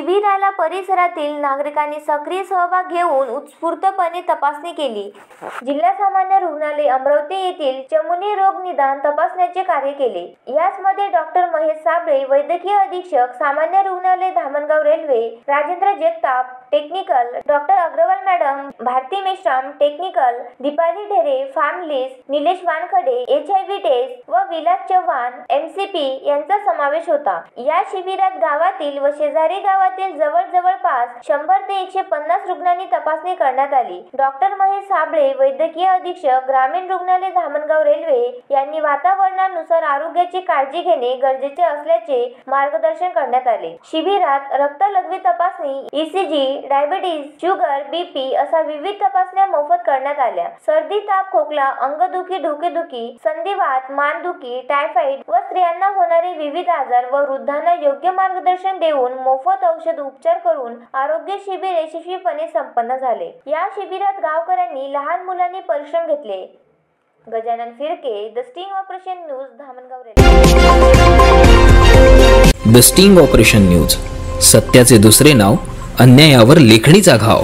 शिबिराला परिसरातील नागरिकांनी सक्रिय सहभाग घेऊन उत्स्फूर्तपणे तपासणी केली। जिल्हा सामान्य रुग्णालय अमरावती येथील चमुनी रोग निदान तपासण्याचे कार्य केले। यामध्ये डॉक्टर महेश साबळे वैद्यकीय अधीक्षक सामान्य रुग्णालय Dhamangaon railway, Rajendra Jagtap technical, doctor Agrawal madam, Bharati Meshram technical, Deepali Dhere pharmacist, Nilesh Wankhede HIV test व विलास चव्हाण MCP यांचा समावेश होता। या शिबिरात गावातील व शेजारी गावातील जवळपास 100 ते 150 रुग्णांनी तपासणी करण्यात आली। डॉक्टर महेश साबळे वैद्यकीय अधीक्षक ग्रामीण रुग्णालय धामणगाव रेल्वे यांनी वातावरणानुसार आरोग्याची काळजी घेणे गरजेचे असल्याचे मार्गदर्शन करण्यात आले। शिबिरात रक्त लघवी तपासणी, ECG, डायबिटीज, शुगर, BP अशा विविध तपासण्या मोफत करण्यात आल्या। सर्दी, ताप, खोकला, अंगदुखी, डोकेदुखी, संधिवात, मानदुखी, टायफॉइड व स्त्रियांना होणारे विविध आजार व वृद्धांना योग्य मार्गदर्शन देऊन मोफत औषध उपचार करून आरोग्य शिबिर यशस्वीपणे संपन्न झाले। या शिबिरात गावकऱ्यांनी, लहान मुलांनी परिश्रम घेतले। Gajanan Phirke, the sting operation news, Dhamangaon railway. The sting operation news, सत्याचे दुसरे नाव, अन्यायावर लेखणीचा घाव।